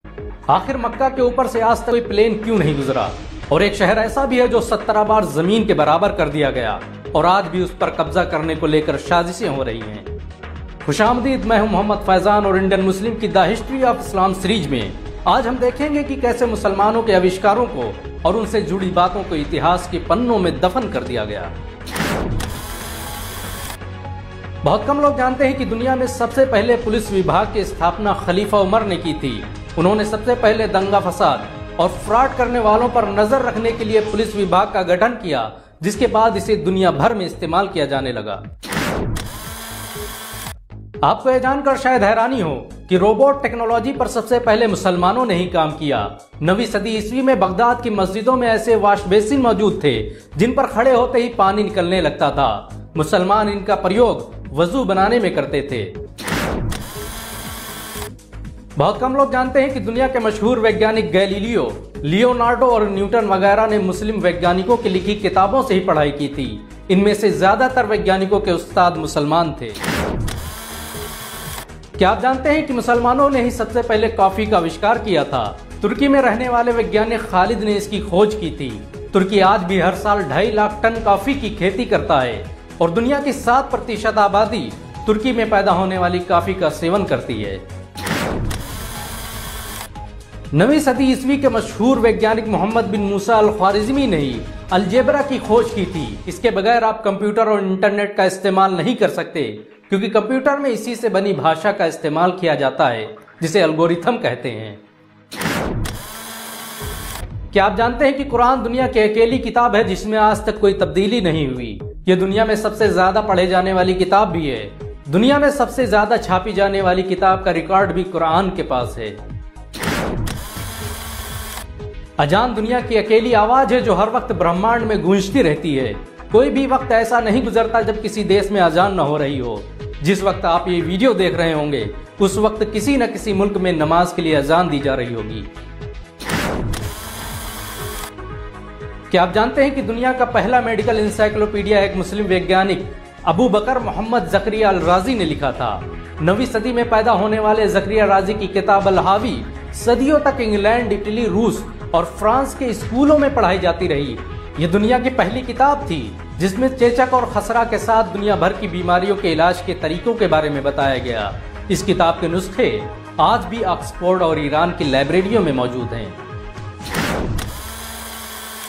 आखिर मक्का के ऊपर से आज तक कोई प्लेन क्यों नहीं गुजरा? और एक शहर ऐसा भी है जो 17 बार जमीन के बराबर कर दिया गया और आज भी उस पर कब्जा करने को लेकर साजिशें हो रही हैं। खुशामदीद, मैं हूं मोहम्मद फैजान और इंडियन मुस्लिम की the history of Islam series में आज हम देखेंगे कि कैसे मुसलमानों के आविष्कारों को और उनसे जुड़ी बातों को इतिहास के पन्नों में दफन कर दिया गया। बहुत कम लोग जानते हैं कि दुनिया में सबसे पहले पुलिस विभाग की स्थापना खलीफा उमर ने की थी। उन्होंने सबसे पहले दंगा फसाद और फ्रॉड करने वालों पर नजर रखने के लिए पुलिस विभाग का गठन किया, जिसके बाद इसे दुनिया भर में इस्तेमाल किया जाने लगा। आपको यह जानकर शायद हैरानी हो कि रोबोट टेक्नोलॉजी पर सबसे पहले मुसलमानों ने ही काम किया। 9वीं सदी ईस्वी में बगदाद की मस्जिदों में ऐसे वॉश बेसिन मौजूद थे जिन पर खड़े होते ही पानी निकलने लगता था। मुसलमान इनका प्रयोग वजू बनाने में करते थे। बहुत कम लोग जानते हैं कि दुनिया के मशहूर वैज्ञानिक गैलीलियो, लियोनार्डो और न्यूटन वगैरह ने मुस्लिम वैज्ञानिकों की लिखी किताबों से ही पढ़ाई की थी। इनमें से ज्यादातर वैज्ञानिकों के उस्ताद मुसलमान थे। क्या आप जानते हैं कि मुसलमानों ने ही सबसे पहले कॉफी का आविष्कार किया था? तुर्की में रहने वाले वैज्ञानिक खालिद ने इसकी खोज की थी। तुर्की आज भी हर साल 2.5 लाख टन कॉफी की खेती करता है और दुनिया की 7% आबादी तुर्की में पैदा होने वाली कॉफी का सेवन करती है। 9वीं सदी ईस्वी के मशहूर वैज्ञानिक मोहम्मद बिन मूसा अल ख्वारिज़मी ने ही अलजेब्रा की खोज की थी। इसके बगैर आप कंप्यूटर और इंटरनेट का इस्तेमाल नहीं कर सकते, क्योंकि कंप्यूटर में इसी से बनी भाषा का इस्तेमाल किया जाता है जिसे एल्गोरिथम कहते हैं। क्या आप जानते हैं कि कुरान दुनिया की अकेली किताब है जिसमें आज तक कोई तब्दीली नहीं हुई? यह दुनिया में सबसे ज्यादा पढ़े जाने वाली किताब भी है। दुनिया में सबसे ज्यादा छापी जाने वाली किताब का रिकॉर्ड भी कुरान के पास है। अजान दुनिया की अकेली आवाज है जो हर वक्त ब्रह्मांड में गूंजती रहती है। कोई भी वक्त ऐसा नहीं गुजरता जब किसी देश में अजान न हो रही हो। जिस वक्त आप ये वीडियो देख रहे होंगे उस वक्त किसी न किसी मुल्क में नमाज के लिए अजान दी जा रही होगी। क्या आप जानते हैं कि दुनिया का पहला मेडिकल इंसाइक्लोपीडिया एक मुस्लिम वैज्ञानिक अबू बकर मोहम्मद जकरिया अल राजी ने लिखा था? 9वीं सदी में पैदा होने वाले जकरिया राजी की किताब अल हावी सदियों तक इंग्लैंड, इटली, रूस और फ्रांस के स्कूलों में पढ़ाई जाती रही। ये दुनिया की पहली किताब थी जिसमें चेचक और खसरा के साथ दुनिया भर की बीमारियों के इलाज के तरीकों के बारे में बताया गया। इस किताब के नुस्खे आज भी ऑक्सफोर्ड और ईरान की लाइब्रेरियों में मौजूद हैं।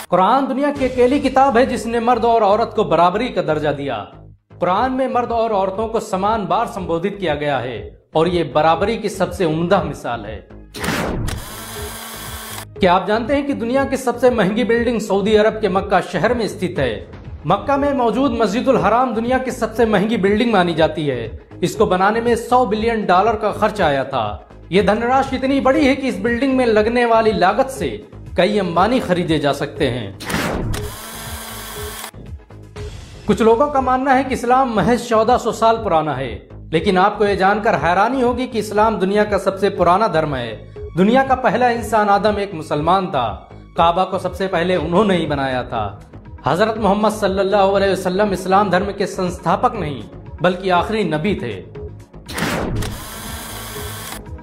कुरान दुनिया की अकेली किताब है जिसने मर्द और औरत को बराबरी का दर्जा दिया। कुरान में मर्द और औरतों को समान बार संबोधित किया गया है और ये बराबरी की सबसे उम्दा मिसाल है। क्या आप जानते हैं कि दुनिया की सबसे महंगी बिल्डिंग सऊदी अरब के मक्का शहर में स्थित है? मक्का में मौजूद मस्जिदुल हराम दुनिया की सबसे महंगी बिल्डिंग मानी जाती है। इसको बनाने में $100 बिलियन का खर्च आया था। यह धनराशि इतनी बड़ी है कि इस बिल्डिंग में लगने वाली लागत से कई अंबानी खरीदे जा सकते हैं। कुछ लोगों का मानना है कि इस्लाम महज 1400 साल पुराना है, लेकिन आपको यह जानकर हैरानी होगी कि इस्लाम दुनिया का सबसे पुराना धर्म है। दुनिया का पहला इंसान आदम एक मुसलमान था। काबा को सबसे पहले उन्होंने ही बनाया था। हजरत मोहम्मद सल्लल्लाहु अलैहि वसल्लम इस्लाम धर्म के संस्थापक नहीं बल्कि आखिरी नबी थे।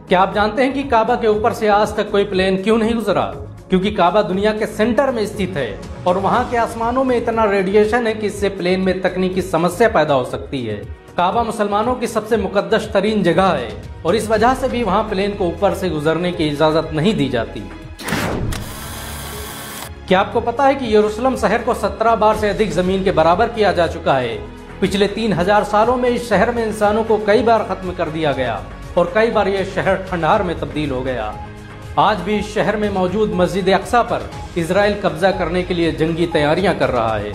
क्या आप जानते हैं कि काबा के ऊपर से आज तक कोई प्लेन क्यों नहीं गुजरा? क्योंकि काबा दुनिया के सेंटर में स्थित है और वहां के आसमानों में इतना रेडिएशन है कि इससे प्लेन में तकनीकी समस्या पैदा हो सकती है। काबा मुसलमानों की सबसे मुकद्दस तरीन जगह है और इस वजह से भी वहां प्लेन को ऊपर से गुजरने की इजाजत नहीं दी जाती। क्या आपको पता है कि यरूशलेम शहर को 17 बार से अधिक जमीन के बराबर किया जा चुका है? पिछले 3000 सालों में इस शहर में इंसानों को कई बार खत्म कर दिया गया और कई बार यह शहर खंडहर में तब्दील हो गया। आज भी इस शहर में मौजूद मस्जिद अक्सा पर इजराइल कब्जा करने के लिए जंगी तैयारियां कर रहा है।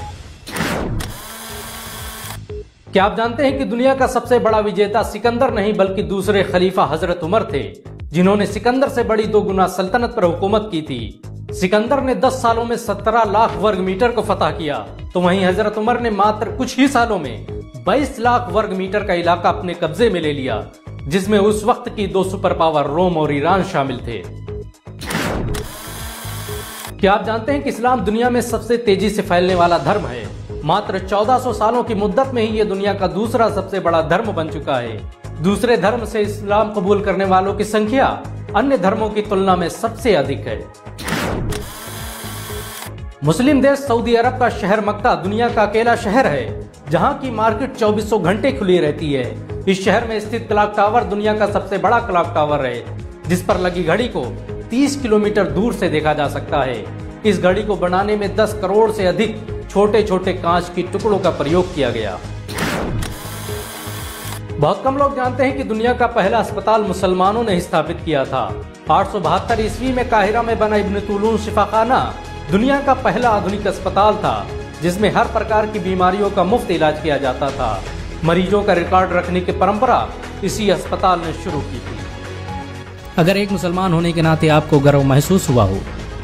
क्या आप जानते हैं कि दुनिया का सबसे बड़ा विजेता सिकंदर नहीं बल्कि दूसरे खलीफा हजरत उमर थे, जिन्होंने सिकंदर से बड़ी 2 गुना सल्तनत पर हुकूमत की थी। सिकंदर ने 10 सालों में 17 लाख वर्ग मीटर को फतह किया, तो वहीं हजरत उमर ने मात्र कुछ ही सालों में 22 लाख वर्ग मीटर का इलाका अपने कब्जे में ले लिया, जिसमें उस वक्त की 2 सुपर पावर रोम और ईरान शामिल थे। क्या आप जानते हैं कि इस्लाम दुनिया में सबसे तेजी से फैलने वाला धर्म है? मात्र 1400 सालों की मुद्दत में ही ये दुनिया का दूसरा सबसे बड़ा धर्म बन चुका है। दूसरे धर्म से इस्लाम कबूल करने वालों की संख्या अन्य धर्मों की तुलना में सबसे अधिक है। मुस्लिम देश सऊदी अरब का शहर मक्का दुनिया का अकेला शहर है जहां की मार्केट 24 घंटे खुली रहती है। इस शहर में स्थित क्लॉक टावर दुनिया का सबसे बड़ा क्लॉक टावर है, जिस पर लगी घड़ी को 30 किलोमीटर दूर से देखा जा सकता है। इस घड़ी को बनाने में 10 करोड़ से अधिक छोटे छोटे कांच की टुकड़ों का प्रयोग किया गया। बहुत कम लोग जानते हैं कि दुनिया का पहला अस्पताल मुसलमानों ने स्थापित किया था। 872 ईस्वी में काहिरा में बना इब्न तुलून शिफाखाना दुनिया का पहला आधुनिक अस्पताल था, जिसमें हर प्रकार की बीमारियों का मुफ्त इलाज किया जाता था। मरीजों का रिकॉर्ड रखने की परंपरा इसी अस्पताल ने शुरू की थी। अगर एक मुसलमान होने के नाते आपको गर्व महसूस हुआ हो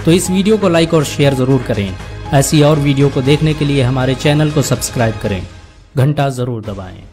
तो इस वीडियो को लाइक और शेयर जरूर करें। ऐसी और वीडियो को देखने के लिए हमारे चैनल को सब्सक्राइब करें, घंटा जरूर दबाएं।